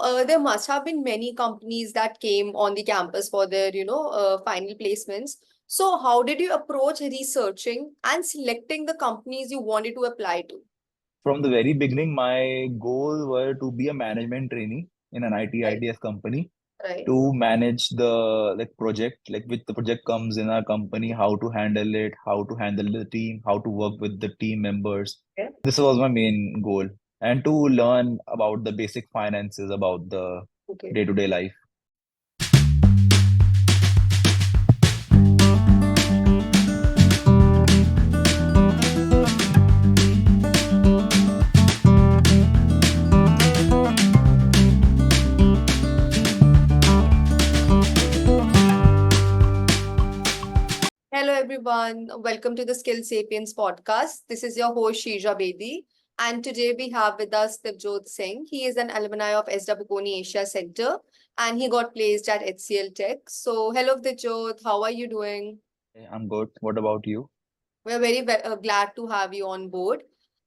there must have been many companies that came on the campus for their, final placements. So, how did you approach researching and selecting the companies you wanted to apply to? From the very beginning, my goal were to be a management trainee in an IT Right, ITS company right. to manage the project, like which the project comes in our company, how to handle it, how to handle the team, how to work with the team members. Yeah. This was my main goal, and to learn about the basic finances, about the Okay. day-to-day life. Hello, everyone. Welcome to the Skilled Sapiens Podcast. This is your host, Kshirja Bedi. And today we have with us Divjot Singh. He is an alumni of SW Koni Asia Center and he got placed at HCL Tech. So, hello, Divjot. How are you doing? I'm good. What about you? We're very glad to have you on board.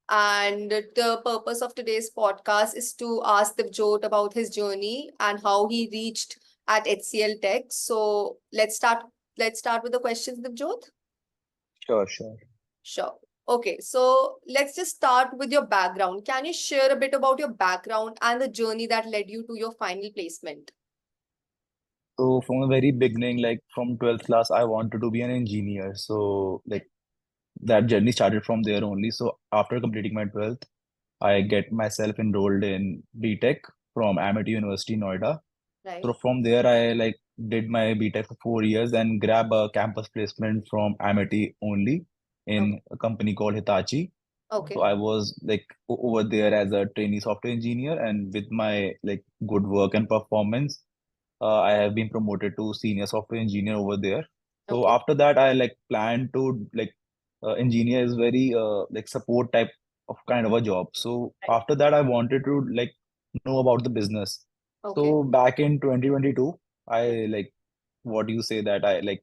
And the purpose of today's podcast is to ask Divjot about his journey and how he reached at HCL Tech. So, let's start with the questions, Divjot. Sure, sure. Sure. Okay, so let's just start with your background. Can you share a bit about your background and the journey that led you to your final placement? So from the very beginning, like from 12th class, I wanted to be an engineer. So that journey started from there only. So after completing my 12th, I get myself enrolled in BTech from Amity University, Noida. Right. So from there, I did my BTech for 4 years and grab a campus placement from Amity only Okay. in a company called Hitachi. So Okay. I was over there as a trainee software engineer, and with my good work and performance, I have been promoted to senior software engineer over there. So Okay. after that, I plan to engineer is very support type of kind of a job. So Right. after that, I wanted to know about the business. Okay. So back in 2022, I what do you say that I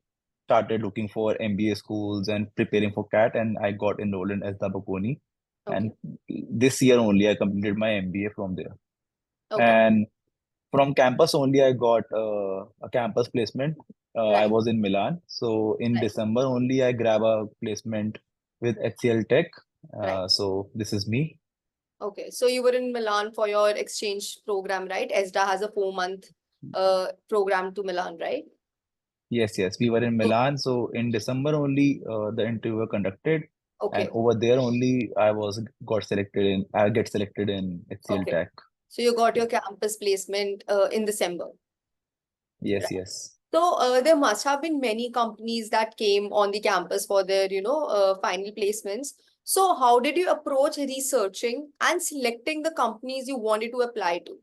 started looking for MBA schools and preparing for CAT, and I got enrolled in SW Bocconi. Okay. And this year only, I completed my MBA from there. Okay. And from campus only, I got a campus placement. I Right. was in Milan. So in Right. December only, I grab a placement with HCL Tech. Right. So this is me. Okay. So you were in Milan for your exchange program, right? ESDA has a 4 month program to Milan, right? Yes, yes, we were in So, Milan. So in December only, the interview were conducted, and okay. over there only, I get selected in HCL Okay. Tech. So you got Yeah. your campus placement in December. Yes, yes. So there must have been many companies that came on the campus for their, final placements. So how did you approach researching and selecting the companies you wanted to apply to?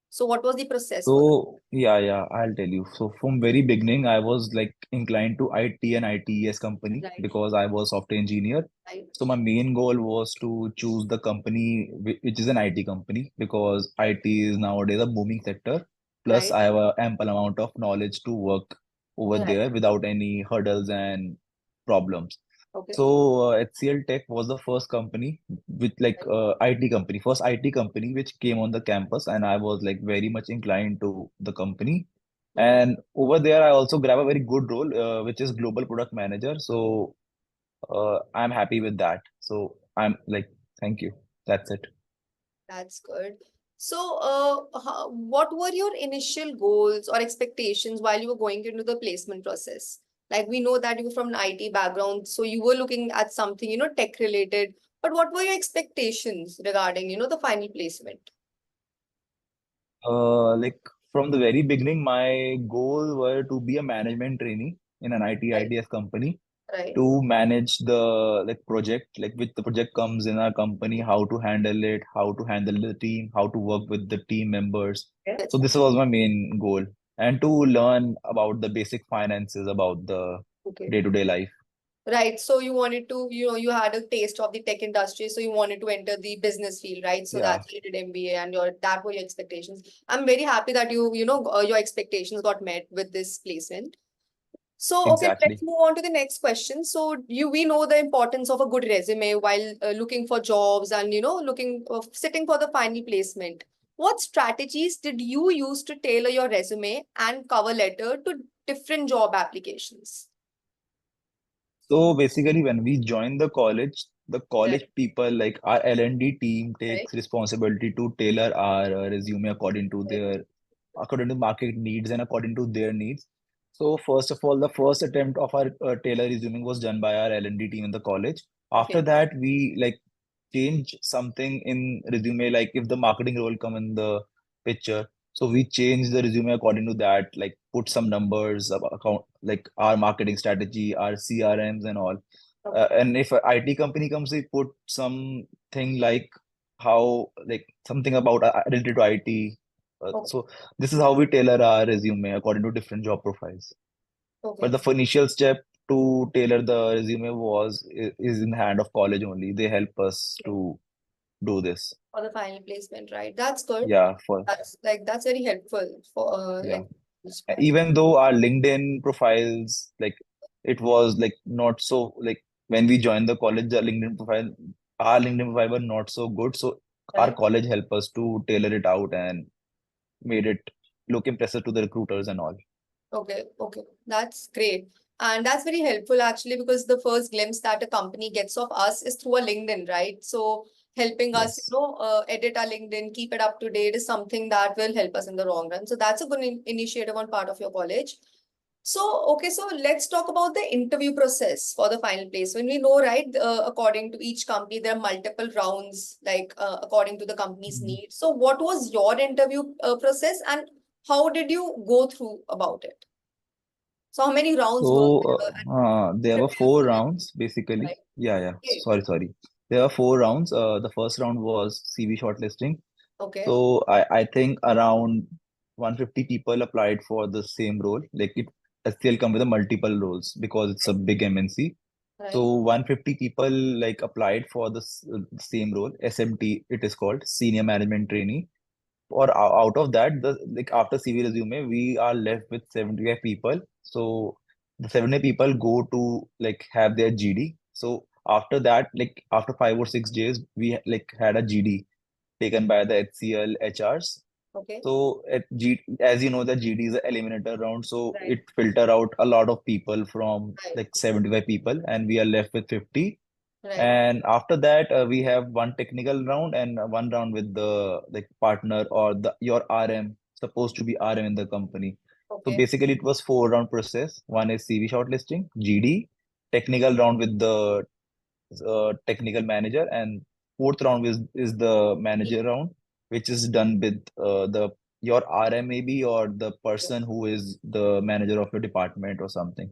So what was the process for that? So yeah, I'll tell you. So from very beginning, I was inclined to IT and ITES company Right, because I was software engineer. right, So my main goal was to choose the company which is an IT company because IT is nowadays a booming sector. Plus, right, I have a ample amount of knowledge to work over right. there without any hurdles and problems. Okay. So HCL Tech was the first company with Right. IT company, first IT company which came on the campus, and I was very much inclined to the company. Mhm. And over there, I also grab a very good role, which is global product manager. So I'm happy with that. So I'm thank you. That's it. That's good. So what were your initial goals or expectations while you were going into the placement process? Like we know that you're from an IT background, so you were looking at something, tech related. But what were your expectations regarding, the final placement? Like from the very beginning, my goal were to be a management trainee in an IT Right, ITS company right, to manage the project, which the project comes in our company, how to handle it, how to handle the team, how to work with the team members. yes. So this was my main goal, and to learn about the basic finances, about the Okay. day-to-day life. Right. So you wanted to, you had a taste of the tech industry, so you wanted to enter the business field, right? So Yeah, that's why you did MBA and that were your expectations. I'm very happy that your expectations got met with this placement. So, okay, let's exactly. move on to the next question. So, we know the importance of a good resume while looking for jobs and, looking sitting for the final placement. What strategies did you use to tailor your resume and cover letter to different job applications? So basically, when we join the Right, college people, like our L&D team, right, takes responsibility to tailor our resume right. according to market needs and according to their needs. So first of all, the first attempt of our tailor resume was done by our L&D team in the college. After Okay, that, we like change something in resume, like if the marketing role come in the picture, so we change the resume according to that, like put some numbers about account, like our marketing strategy, our CRMs and all. okay, And if a IT company comes, we put something like how, like something about related to IT. okay, So this is how we tailor our resume according to different job profiles. But okay. the initial step to tailor the resume is in the hand of college only. They help us Okay. to do this. For the final placement, right? That's good. Yeah, for That's very helpful for yeah. like this part. Even though our LinkedIn profiles, like it was like not so like when we joined the college, our LinkedIn profile were not so good. So our Right? college helped us to tailor it out and made it look impressive to the recruiters and all. Okay, okay. That's great. And that's very helpful actually because the first glimpse that a company gets of us is through a LinkedIn, right? So helping us, Yes. edit our LinkedIn, keep it up to date is something that will help us in the long run. So that's a good initiative on part of your college. So, okay, so let's talk about the interview process for the final place. When we know, right, according to each company, there are multiple rounds, like according to the company's Mhm. needs. So, what was your interview process and how did you go through about it? So, how many rounds were So there and there were prepare four for it, rounds basically. right? Yeah, yeah. Okay, Sorry. There were four rounds. The first round was CV shortlisting. okay, So I think around 150 people applied for the same role. Like it HCL come with a multiple roles because it's a big MNC. So right, 150 people like applied for the same role. SMT it is called, Senior Management Trainee. Or out of that, the like after CV resume, we are left with 75 people. So the 70 people go to like have their GD. So after that, like after 5 or 6 days, we like had a GD taken by the HCL HRs. okay, So as you know, the GD is a eliminator round, so right, it filter out a lot of people from right, like 75 people, and we are left with 50. right, And after that, we have one technical round and one round with the like partner or the your RM, supposed to be RM in the company. So okay, basically, it was 4 round process. One is CV shortlisting, GD, technical round with the technical manager, and fourth round is the manager round, which is done with the your RM maybe or the person who is the manager of your department or something.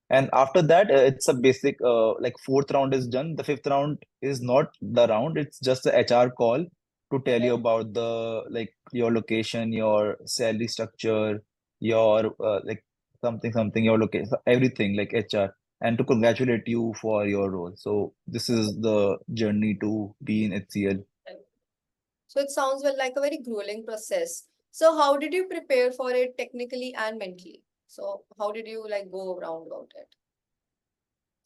And after that, it's a basic like fourth round is done. The fifth round is not the round; it's just the HR call to tell you right. about the like your location, your salary structure, your like something, your location, everything like HR, and to congratulate you for your role. So this is the journey to be in HCL. Right. So, it sounds well like a very grueling process. So, how did you prepare for it technically and mentally? So, how did you like go around about it?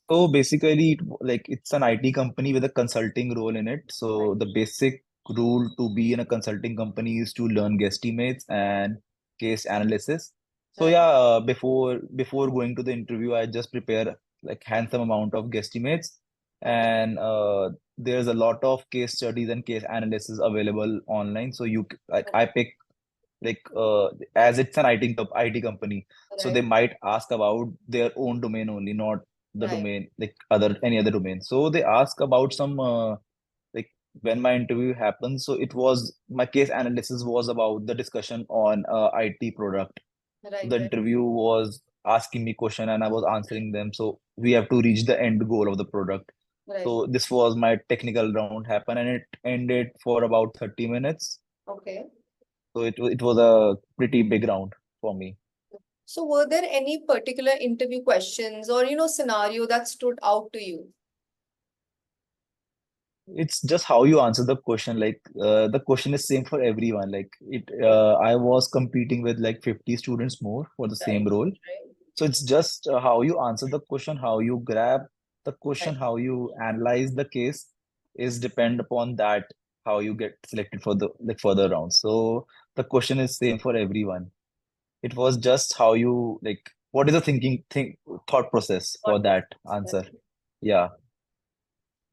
So basically, it's an IT company with a consulting role in it. Right, So the basic rule to be in a consulting company is to learn guesstimates and case analysis. So right, yeah, before going to the interview, I just prepare like handsome amount of guesstimates, okay, and there's a lot of case studies and case analysis available online. So like I pick like as it's an IT company, so they right, might ask about their own domain only, not the right, domain like any other domain. So they ask about some like when my interview happened, so it was my case analysis was about the discussion on IT product. So right, the right, interview was asking me question and I was answering them, so we have to reach the end goal of the product. right. So this was my technical round happen, and it ended for about 30 minutes. Okay. So it was a pretty big round for me. So, were there any particular interview questions or scenario that stood out to you? It's just how you answer the question. Like the question is same for everyone. Like Okay. I was competing with like 50 students more for the same Right, role. right, So it's just how you answer the question, how you grab the question, right, how you analyze the case is depend upon that. how you get selected for the like further rounds. So the question is same for everyone. It was just how you like what is the thought process for Thought that process. answer? Yeah.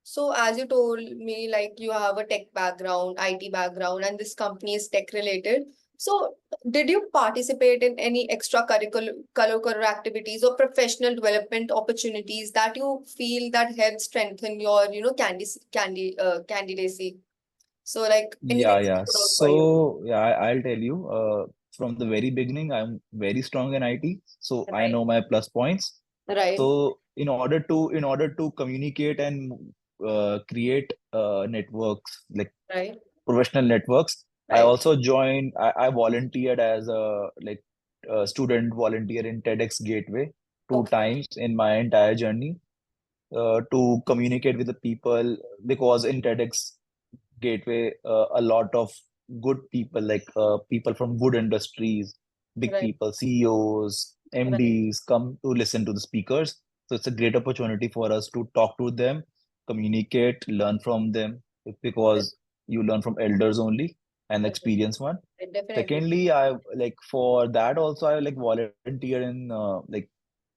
So as you told me, like you have a tech background, IT background, and this company is tech related. So did you participate in any extracurricular activities or professional development opportunities that you feel that help strengthen your, candidacy? So like anything Yeah, that yeah. stood out for you, So yeah, I'll tell you. From the very beginning, I'm very strong in IT, so I right? know my plus points. Right, So in order to communicate and create networks like right. professional networks, I Right. also joined. I volunteered as a student volunteer in TEDx Gateway two Okay. times in my entire journey to communicate with the people because in TEDx Gateway, a lot of good people, people from good industries, big Right. people, CEOs, Right. MDs, come to listen to the speakers. So it's a great opportunity for us to talk to them, communicate, learn from them, because you learn from elders only and the experienced one. Definitely. Secondly, I like for that also I like volunteer in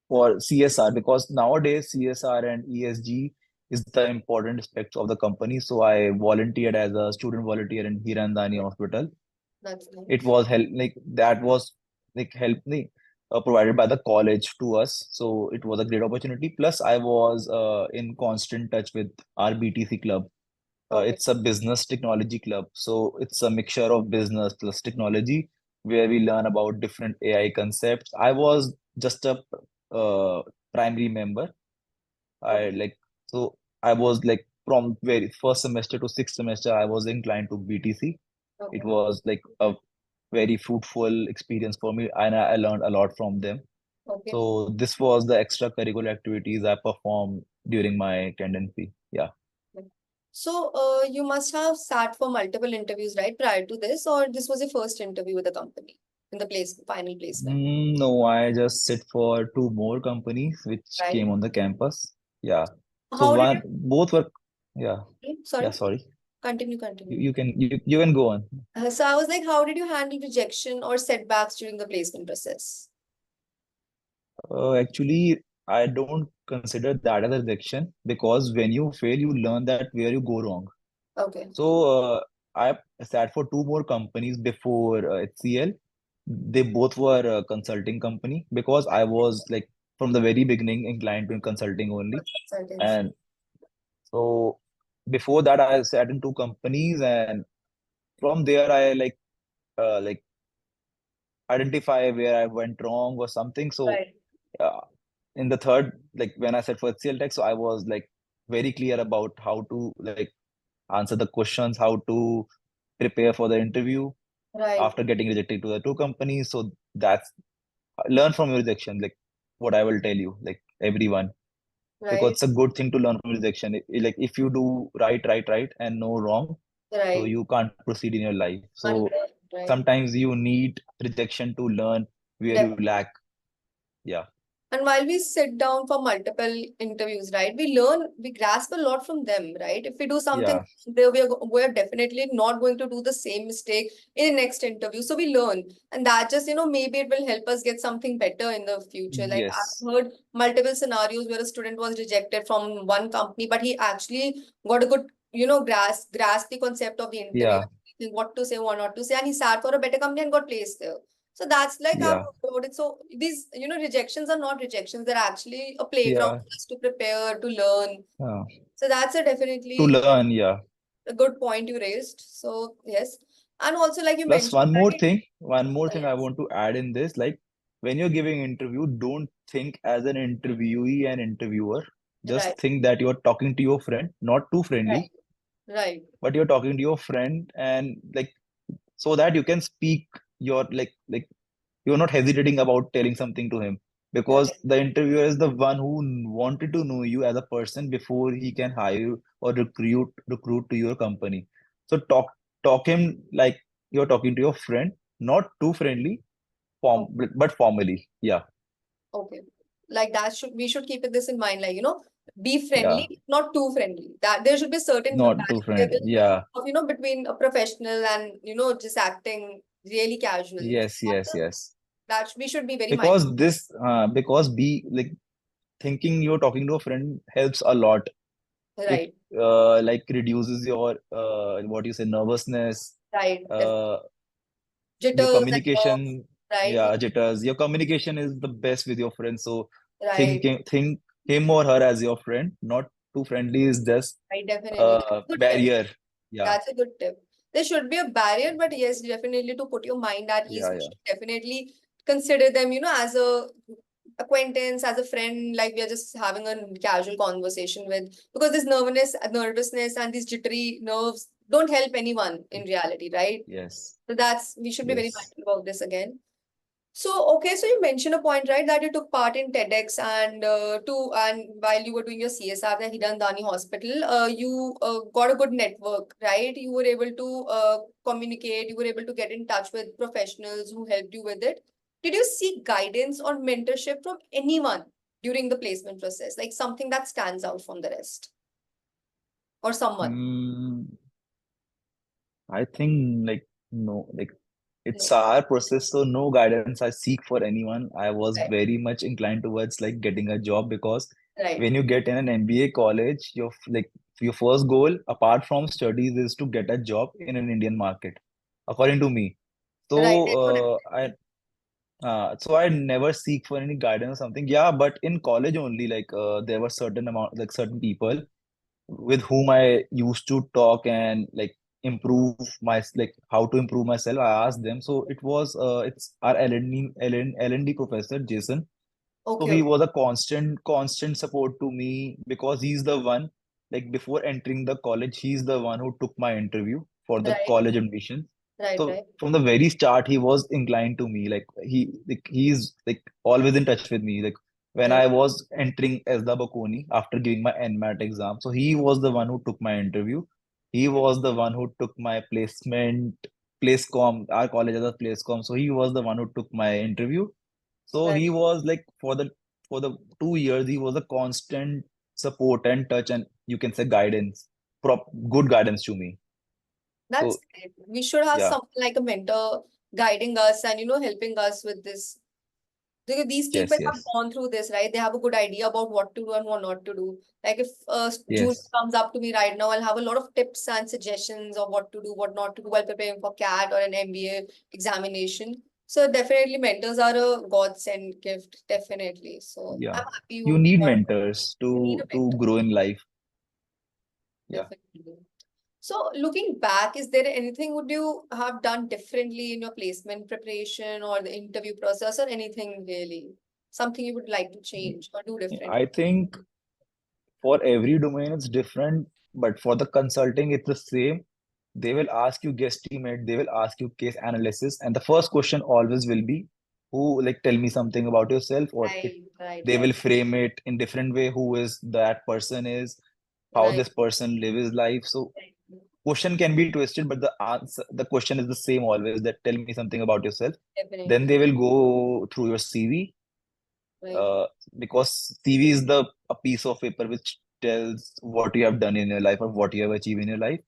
for CSR because nowadays CSR and ESG is the important aspects of the company. So I volunteered as a student volunteer in Hirandani Hospital. That's It nice. was help like that was like help me provided by the college to us. So it was a great opportunity. Plus, I was in constant touch with our BTC club. Okay. It's a business technology club. So it's a mixture of business plus technology where we learn about different AI concepts. I was just a uh, primary member. I Okay. like so I was like from very first semester to sixth semester, I was inclined to BTC. It Okay. was like a very fruitful experience for me, and I learned a lot from them. Okay. So this was the extracurricular activities I performed during my tendency. Yeah. So, you must have sat for multiple interviews, right, prior to this, or this was your first interview with the company in the final placement, No, I just sit for two more companies which right? came on the campus. Yeah. So How did both were, yeah, you, yeah, sorry, sorry. continue, You, continue. you can you can go on. So I was like, how did you handle rejection or setbacks during the placement process? Actually, I don't consider that as a rejection because when you fail, you learn that where you go wrong. Okay. So I sat for two more companies before HCL. They both were a consulting company because I was like from the very beginning inclined to consulting only. Consultancy. And so before that, I sat in two companies, and from there, I like identify where I went wrong or something. So Right. in the third, like when I said for HCL Tech, so I was like very clear about how to like answer the questions, how to prepare for the interview Right. after getting rejected to the two companies. So that's learn from your rejection, like what I will tell you, like everyone, because Right. it's a good thing to learn from rejection. Like if you do right, and no wrong, so Right. you can't proceed in your life. So 100%. Right. sometimes you need rejection to learn where you lack. Yeah, And while we sit down for multiple interviews, right, we grasp a lot from them, right? If we do something, yeah, we're definitely not going to do the same mistake in the next interview. So we learn. And that just, maybe it will help us get something better in the future. Like yes, I've heard multiple scenarios where a student was rejected from one company, but he actually got a good, grasp the concept of the interview, yeah, what to say, what not to say, and he sat for a better company and got placed there. So that's like I've yeah, heard about it. So these, rejections are not rejections. They're actually a playground yeah, for us to prepare, to learn. uh, So that's a to definitely learn. Yeah. a good point you raised. So yes. And also like you Plus, mentioned that one more thing I yes, want to add in this, like when you're giving interview, don't think as an interviewee and interviewer. right, Just think that you're talking to your friend, not too friendly, right, right. but you're talking to your friend, and like so that you can speak your you're not hesitating about telling something to him because Right. the interviewer is the one who wanted to know you as a person before he can hire you or recruit to your company. So talk him like you're talking to your friend, not too friendly, form Oh, but formally. Yeah, okay. Like that should we should keep it this in mind. Like, Be Yeah, friendly, not too friendly. That there should be a certain not too balance friend. Yeah, of, between a professional and, just acting really casual. yes, yes, yes. We should be very mindful. Because be like thinking you're talking to a friend helps a lot. It Right, like reduces your what you say nervousness, right. uh your Jitters and nerves, communication, right, yeah, jitters. Your communication is the best with your friend. So right, think him or her as your friend, not too friendly is just right, definitely. That's a good tip. barrier. Yeah, That's a good tip. There should be a barrier, but yes, definitely to put your mind at ease, yeah, we yeah. should definitely consider them, as a acquaintance, as a friend, like we are just having a casual conversation with, because this nervousness and these jittery nerves don't help anyone in reality, right? Yes, So we should be very yes. mindful about this again. So, okay, so you mentioned a point, right, that you took part in TEDx and while you were doing your CSR at Hiran Dani Hospital, you got a good network, right? You were able to communicate, you were able to get in touch with professionals who helped you with it. Did you seek guidance or mentorship from anyone during the placement process, like something that stands out from the rest, or someone? Mm, I think like no, like it's No, our process, so no guidance I seek for anyone. I was right, very much inclined towards like getting a job because right, when you get in an MBA college, your first goal, apart from studies, is to get a job in an Indian market, according to me. right. So I never seek for any guidance or something. Yeah, but in college only, like there were certain people with whom I used to talk and like improve how to improve myself. I asked them. So it's our L&D professor, Jason. So Okay, he okay, was a constant support to me because he's the one, like before entering the college, he's the one who took my interview for the right, college admission. right, So right, from the very start, he was inclined to me. He's like always in touch with me. Like when right, I was entering as the Bakoni after giving my NMAT exam, so he was the one who took my interview. He was the one who took my placecom. Our college has a placecom, so he was the one who took my interview. So right. he was like for the 2 years, he was a constant support and touch and you can say guidance, good guidance to me. That's So great. We should have yeah, someone like a mentor guiding us and helping us with this. Because these people yes, have yes, gone through this, right? They have a good idea about what to do and what not to do. Like if June yes, comes up to me right now, I'll have a lot of tips and suggestions of what to do, what not to do while preparing for CAT or an MBA examination. So definitely mentors are a godsend gift, definitely. So yeah. I'm happy You you need got mentors you need to a to mentor, grow in life. Yeah. definitely. So looking back, is there anything would you have done differently in your placement preparation or the interview process or anything really? Something you would like to change or do different? I think for every domain it's different, but for the consulting it's the same. They will ask you guesstimate, they will ask you case analysis, and the first question always will be who, like tell me something about yourself, or if Right, right, they will right, frame it in different way, who is that person is, how right, this person live his life. So right, question can be twisted, but the question is the same always, that tell me something about yourself. Then definitely. they will go through your CV, Right, uh, because CV is the a piece of paper which tells what you have done in your life or what you have achieved in your life.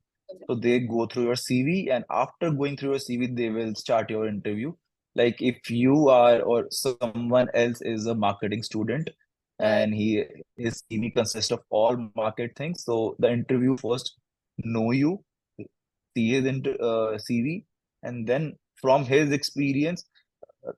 So definitely. they go through your CV, and after going through your CV, they will start your interview. Like if you are or someone else is a marketing student and Right, his CV consists of all market things, so the interview first know you, see his CV, and then from his experience,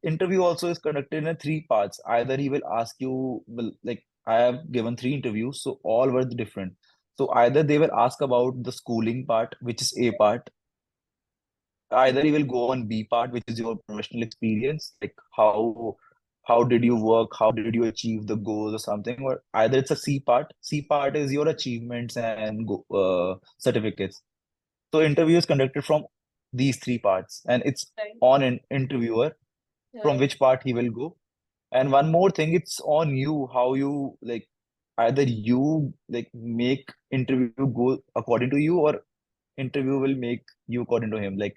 interview also is conducted in three parts. Either he will ask you, well, like I have given three interviews, so all were different. So either they will ask about the schooling part, which is A part. Either he will go on B part, which is your professional experience, like how did you work, how did you achieve the goals or something, or either it's a C part. C part is your achievements and certificates. So interview is conducted from these three parts, and it's right, on an interviewer from right. which part he will go. And one more thing, it's on you how you like either you like make interview go according to you, or interview will make you according to him. Like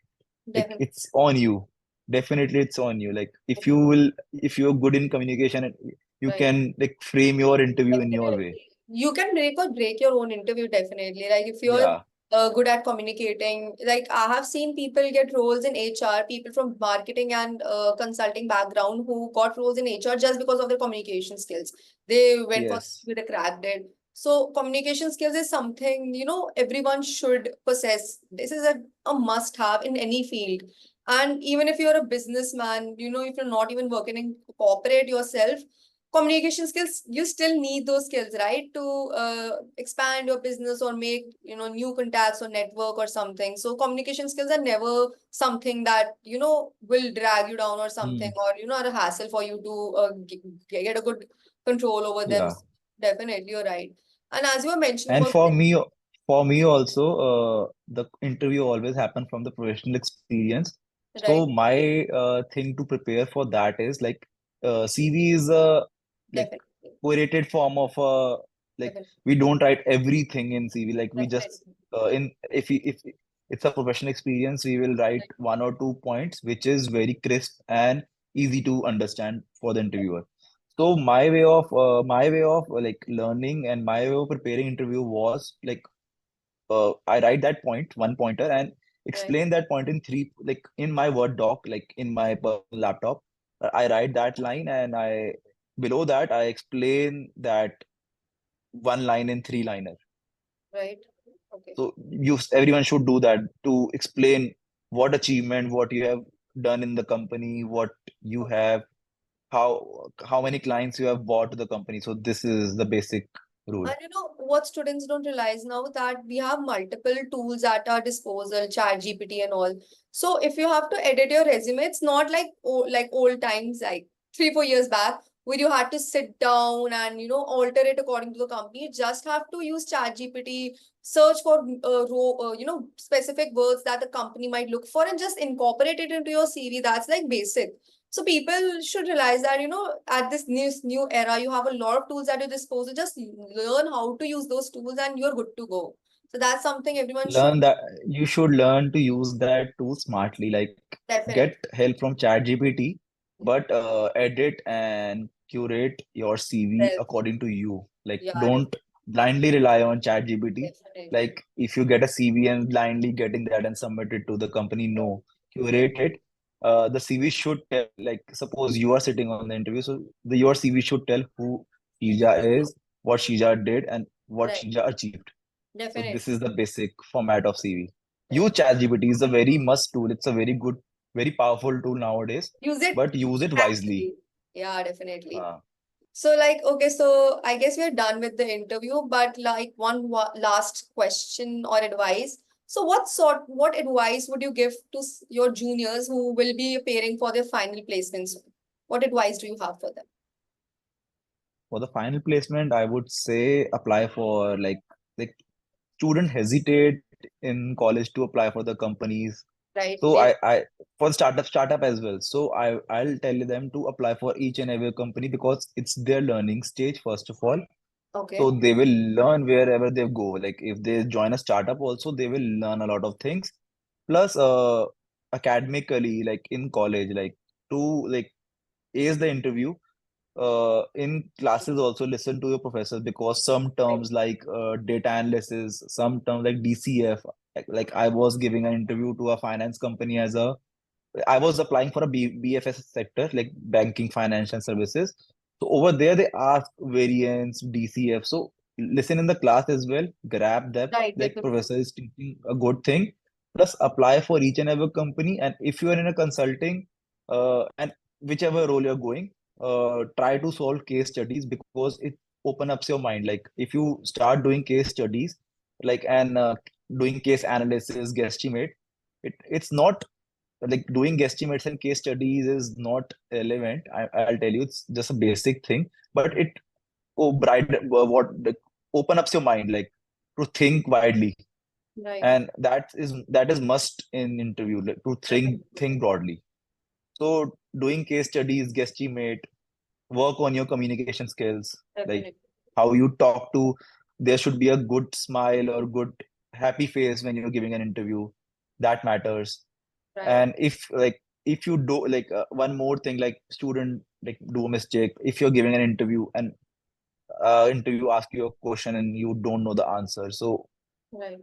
Definitely. it's on you. Definitely it's on you. Like if you're good in communication, you Right. can like frame your interview in your Definitely. way. you can make or break your own interview, definitely. Like if you're Yeah, good at communicating, like I have seen people get roles in HR, people from marketing and consulting background who got roles in HR just because of their communication skills. They went for yes, with a cracked it. So communication skills is something, everyone should possess. This is a must have in any field. And even if you're a businessman, if you're not even working in corporate yourself, communication skills, you still need those skills, right, to expand your business or make new contacts or network or something. So communication skills are never something that will drag you down or something, mm, or are a hassle for you to get a good control over them. yeah. Definitely, you're right. And as you were mentioning And about for me also, the interview always happen from the professional experience. So right, my thing to prepare for that is like CV is a like definitely, curated form of like definitely, we don't write everything in CV. Like we just definitely, in if it's a professional experience, we will write right, one or two points, which is very crisp and easy to understand for the interviewer. So my way of like learning and my way of preparing interview was like I write that point, one pointer, and right, explain that point in three, like in my Word doc, like in my personal laptop. I write that line, and I below that I explain that one line in three liner. right, okay. So everyone should do that to explain what achievement, what you have done in the company, what you have, how many clients you have bought to the company. So this is the basic rule. And what students don't realize now that we have multiple tools at our disposal, chat GPT and all. So if you have to edit your resume, it's not like like old times, like 3, 4 years back, where you had to sit down and alter it according to the company. You just have to use chat GPT, search for specific words that the company might look for, and just incorporate it into your CV. That's like basic. So people should realize that, at this new era, you have a lot of tools at your disposal. Just learn how to use those tools and you're good to go. So that's something everyone should Learn that you should learn to use that tool smartly. Like get definitely. help from ChatGPT, but edit and curate your CV Well, according to you. Like yeah, don't blindly rely on ChatGPT. definitely. Like if you get a CV and blindly getting that and submit it to the company, no, Right, curate it. The CV should tell, like suppose you are sitting on the interview, so your CV should tell who Shija is, what Shija did, and what right, Shija achieved. So this definitely. is the basic format of CV. Use Definitely. ChatGPT is a very must tool. It's a very good, very powerful tool nowadays, Use it but use it wisely. actually. Yeah, definitely. Uh, So, like, okay, so I guess we're done with the interview, but like one last question or advice. So, what advice would you give to your juniors who will be appearing for their final placements? What advice do you have for them? for the final placement, I would say apply for like student hesitate in college to apply for the companies. Right? So They, I for startup as well. So I'll tell them to apply for each and every company because it's their learning stage first of all. okay, So they will learn wherever they go. Like if they join a startup also, they will learn a lot of things. Plus, academically, like in college, like to like ace the interview, in classes also listen to your professors because some right, terms like data analysis, some terms like DCF, like I was giving an interview to a finance company as a I was applying for a BFS sector, like banking, financial services. So over there, they ask variance, DCF. So listen in the class as well, grab that, right, like definitely, professor is teaching a good thing. Plus apply for each and every company. And if you are in a consulting, and whichever role you're going, try to solve case studies because it open up your mind. Like if you start doing case studies, like and doing case analysis, guesstimate, it's not like doing guesstimates and case studies is not relevant. I'll tell you, it's just a basic thing, but it open up your mind, like to think widely, right, and that is must in interview, like, to definitely, think broadly. So doing case studies, guesstimate, work on your communication skills, like definitely, how you talk to. There should be a good smile or good happy face when you're giving an interview. That matters. right, And if you do one more thing, like student like do a mistake if you're giving an interview and interview ask you a question and you don't know the answer. So Right.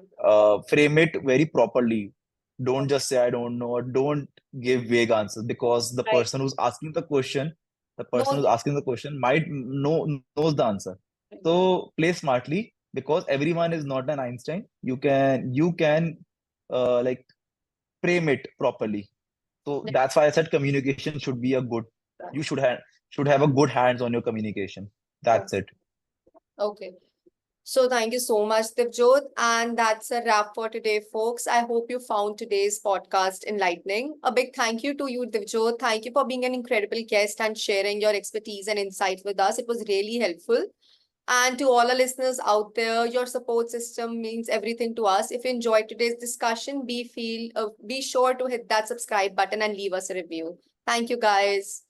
frame it very properly. Don't just say I don't know, or don't give vague answers, because the Right. person who's asking the question, No. might knows the answer. So play smartly, because everyone is not an Einstein. You can like frame it properly. So that's why I said communication should be a good. You should have a good hands on your communication. Oh, That's it. okay. So thank you so much, Divjot. And that's a wrap for today, folks. I hope you found today's podcast enlightening. A big thank you to you, Divjot. Thank you for being an incredible guest and sharing your expertise and insights with us. It was really helpful. And to all our listeners out there, your support system means everything to us. If you enjoyed today's discussion, be sure to hit that subscribe button and leave us a review. Thank you, guys.